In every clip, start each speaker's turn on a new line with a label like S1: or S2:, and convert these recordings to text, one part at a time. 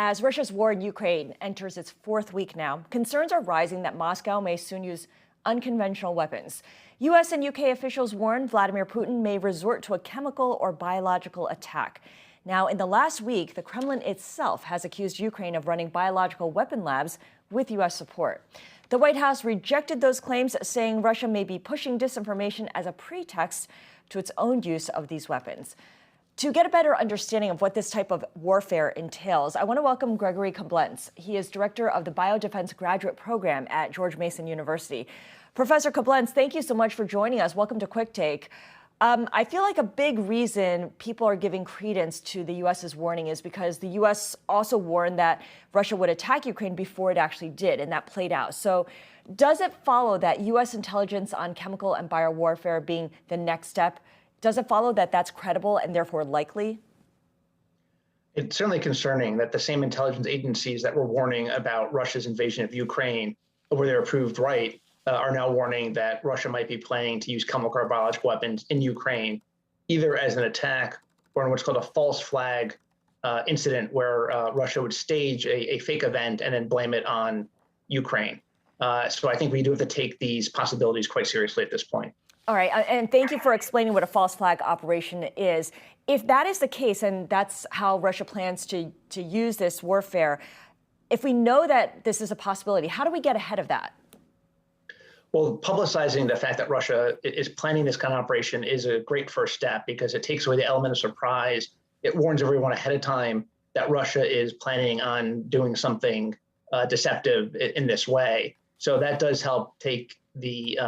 S1: As Russia's war in Ukraine enters its fourth week now, concerns are rising that Moscow may soon use unconventional weapons. U.S. and UK officials warn Vladimir Putin may resort to a chemical or biological attack. Now, in the last week, the Kremlin itself has accused Ukraine of running biological weapon labs with U.S. support. The White House rejected those claims, saying Russia may be pushing disinformation as a pretext to its own use of these weapons. To get a better understanding of what this type of warfare entails, I want to welcome Gregory Koblenz. He is director of the Biodefense Graduate Program at George Mason University. Professor Koblenz, thank you so much for joining us. Welcome to Quick Take. I feel like a big reason people are giving credence to the U.S.'s warning is because the U.S. also warned that Russia would attack Ukraine before it actually did, and that played out. So does it follow that U.S. intelligence on chemical and biowarfare being the next step, does it follow that that's credible and therefore likely?
S2: It's certainly concerning that the same intelligence agencies that were warning about Russia's invasion of Ukraine, where they were proved right, are now warning that Russia might be planning to use chemical or biological weapons in Ukraine, either as an attack or in what's called a false flag incident, where Russia would stage a fake event and then blame it on Ukraine. So I think we do have to take these possibilities quite seriously at this point.
S1: All right, and thank you for explaining what a false flag operation is. If that is the case, and that's how Russia plans to use this warfare, if we know that this is a possibility, how do we get ahead of that?
S2: Well, publicizing the fact that Russia is planning this kind of operation is a great first step because it takes away the element of surprise. It warns everyone ahead of time that Russia is planning on doing something deceptive in this way. So that does help take the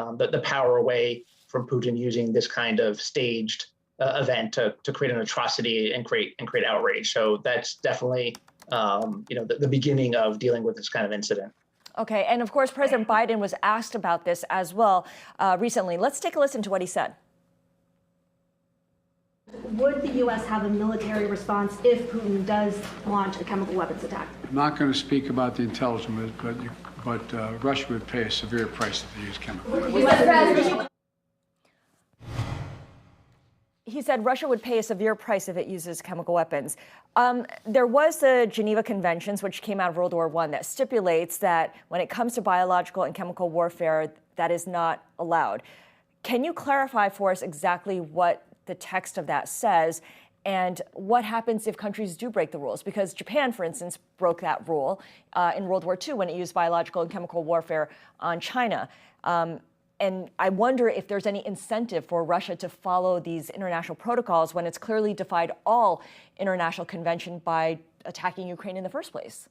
S2: power away from Putin using this kind of staged event to create an atrocity and create outrage. So that's definitely the beginning of dealing with this kind of incident.
S1: Okay, and of course, President Biden was asked about this as well recently. Let's take a listen to what he said.
S3: Would the U.S. have a military response if Putin does launch a chemical weapons attack?
S4: I'm not going to speak about the intelligence, but Russia would pay a severe price if they use chemical.
S1: He said Russia would pay a severe price if it uses chemical weapons. There was the Geneva Conventions, which came out of World War I, that stipulates that when it comes to biological and chemical warfare, that is not allowed. Can you clarify for us exactly what the text of that says and what happens if countries do break the rules? Because Japan, for instance, broke that rule in World War II when it used biological and chemical warfare on China. And I wonder if there's any incentive for Russia to follow these international protocols when it's clearly defied all international convention by attacking Ukraine in the first place.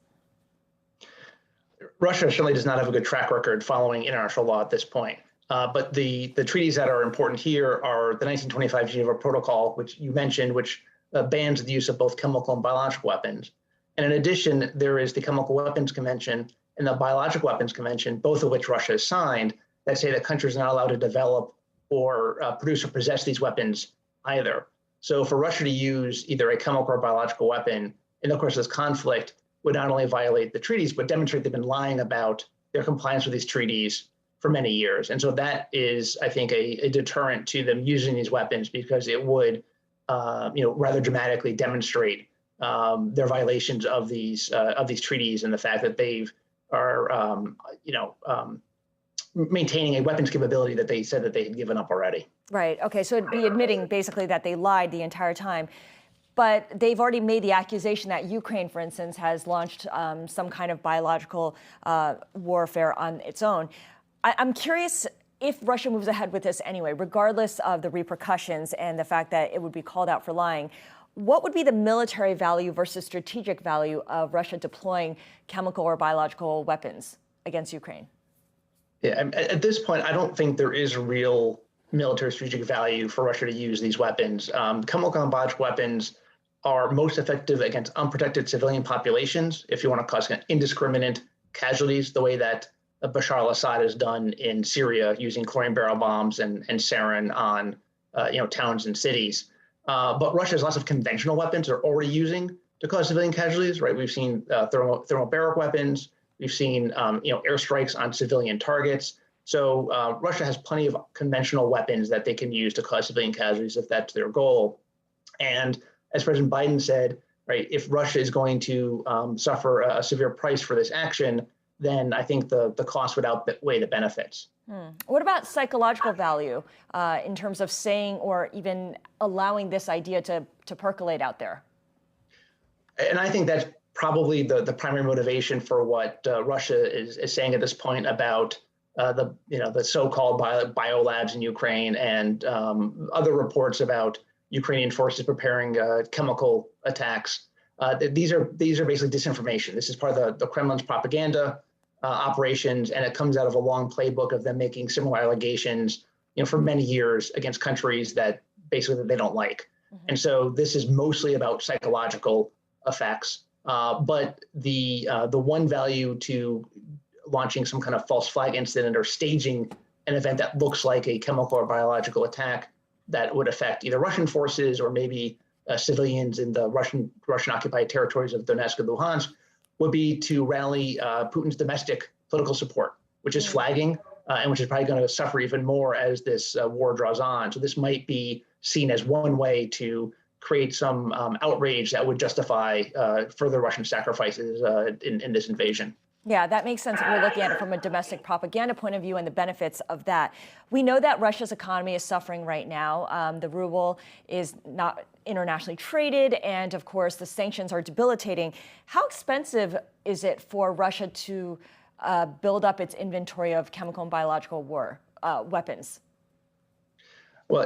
S2: Russia certainly does not have a good track record following international law at this point. But the treaties that are important here are the 1925 Geneva Protocol, which you mentioned, which bans the use of both chemical and biological weapons. And in addition, there is the Chemical Weapons Convention and the Biological Weapons Convention, both of which Russia has signed, that say that countries are not allowed to develop or produce or possess these weapons either. So for Russia to use either a chemical or biological weapon in the course of this conflict would not only violate the treaties, but demonstrate they've been lying about their compliance with these treaties for many years. And so that is, I think, a deterrent to them using these weapons because it would, rather dramatically demonstrate their violations of these treaties and the fact that they are, maintaining a weapons capability that they said that they had given up already.
S1: Right. Okay. So it'd be admitting basically that they lied the entire time. But they've already made the accusation that Ukraine, for instance, has launched some kind of biological warfare on its own. I'm curious if Russia moves ahead with this anyway, regardless of the repercussions and the fact that it would be called out for lying. What would be the military value versus strategic value of Russia deploying chemical or biological weapons against Ukraine?
S2: Yeah, at this point, I don't think there is real military strategic value for Russia to use these weapons. Chemical and biological weapons are most effective against unprotected civilian populations if you want to cause indiscriminate casualties, the way that Bashar al-Assad has done in Syria using chlorine barrel bombs and sarin on towns and cities. But Russia has lots of conventional weapons they're already using to cause civilian casualties, right? We've seen thermobaric weapons. We've seen airstrikes on civilian targets. So Russia has plenty of conventional weapons that they can use to cause civilian casualties if that's their goal. And as President Biden said, right? If Russia is going to suffer a severe price for this action, then I think the cost would outweigh the benefits.
S1: What about psychological value in terms of saying or even allowing this idea to percolate out there?
S2: And I think that's probably the primary motivation for what Russia is saying at this point about the so-called biolabs in Ukraine and other reports about Ukrainian forces preparing chemical attacks. These are basically disinformation. This is part of the Kremlin's propaganda operations, and it comes out of a long playbook of them making similar allegations, for many years against countries that basically they don't like. And so this is mostly about psychological effects. But the one value to launching some kind of false flag incident or staging an event that looks like a chemical or biological attack that would affect either Russian forces or maybe civilians in the Russian occupied territories of Donetsk and Luhansk would be to rally Putin's domestic political support, which is flagging and which is probably going to suffer even more as this war draws on. So this might be seen as one way to create some outrage that would justify further Russian sacrifices in this invasion.
S1: Yeah, that makes sense if we're looking at it from a domestic propaganda point of view and the benefits of that. We know that Russia's economy is suffering right now. The ruble is not internationally traded, and of course, the sanctions are debilitating. How expensive is it for Russia to build up its inventory of chemical and biological weapons?
S2: Well,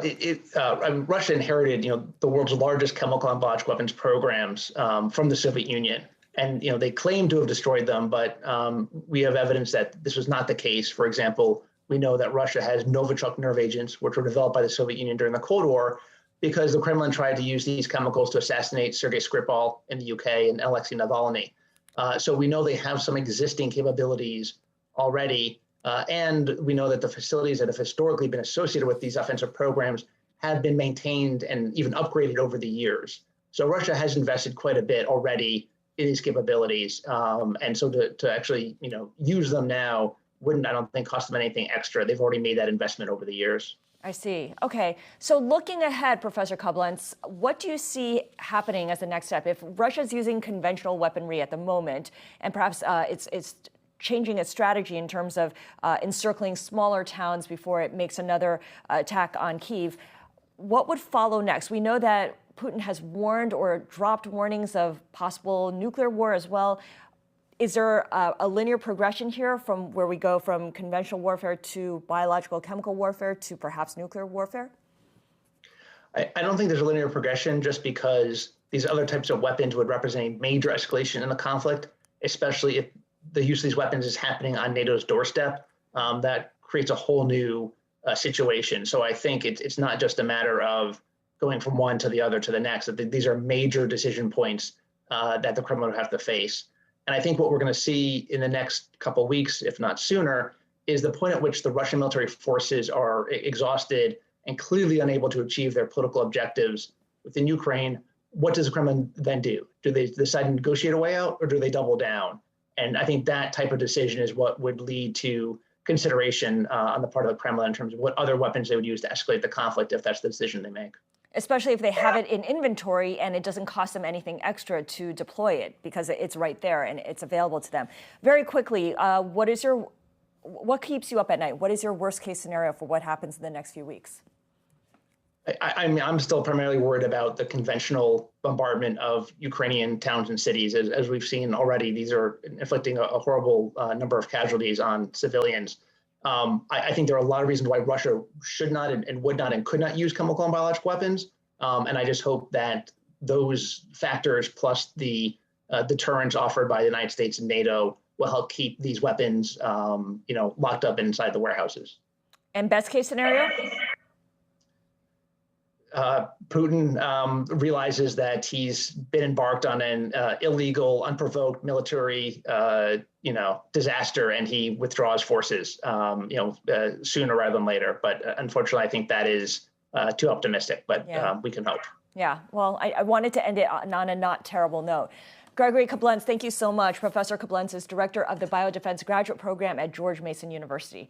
S2: Russia inherited, the world's largest chemical and biological weapons programs from the Soviet Union. And, they claim to have destroyed them, but we have evidence that this was not the case. For example, we know that Russia has Novichok nerve agents, which were developed by the Soviet Union during the Cold War, because the Kremlin tried to use these chemicals to assassinate Sergei Skripal in the UK and Alexei Navalny. So we know they have some existing capabilities already. And we know that the facilities that have historically been associated with these offensive programs have been maintained and even upgraded over the years. So Russia has invested quite a bit already in these capabilities. And so to actually, use them now wouldn't, I don't think, cost them anything extra. They've already made that investment over the years.
S1: I see. Okay. So looking ahead, Professor Koblenz, what do you see happening as the next step? If Russia's using conventional weaponry at the moment, and perhaps it's changing its strategy in terms of encircling smaller towns before it makes another attack on Kyiv, what would follow next? We know that Putin has warned or dropped warnings of possible nuclear war as well. Is there a linear progression here from where we go from conventional warfare to biological chemical warfare to perhaps nuclear warfare?
S2: I don't think there's a linear progression just because these other types of weapons would represent a major escalation in the conflict, especially if the use of these weapons is happening on NATO's doorstep. That creates a whole new situation. So I think it's not just a matter of going from one to the other to the next. These are major decision points that the Kremlin would have to face. And I think what we're going to see in the next couple of weeks, if not sooner, is the point at which the Russian military forces are exhausted and clearly unable to achieve their political objectives within Ukraine. What does the Kremlin then do? Do they decide to negotiate a way out, or do they double down? And I think that type of decision is what would lead to consideration on the part of the Kremlin in terms of what other weapons they would use to escalate the conflict if that's the decision they make.
S1: Especially if they have it in inventory and it doesn't cost them anything extra to deploy it because it's right there and it's available to them. Very quickly, what keeps you up at night? What is your worst case scenario for what happens in the next few weeks?
S2: I'm still primarily worried about the conventional bombardment of Ukrainian towns and cities. As we've seen already, these are inflicting a horrible number of casualties on civilians. I think there are a lot of reasons why Russia should not and would not and could not use chemical and biological weapons. And I just hope that those factors plus the deterrence offered by the United States and NATO will help keep these weapons, locked up inside the warehouses.
S1: And best case scenario?
S2: Putin realizes that he's been embarked on an illegal, unprovoked military, disaster, and he withdraws forces, sooner rather than later. But unfortunately, I think that is too optimistic. But we can hope. Yeah.
S1: Well, I wanted to end it on a not terrible note. Gregory Koblenz, thank you so much. Professor Koblenz is director of the Biodefense Graduate Program at George Mason University.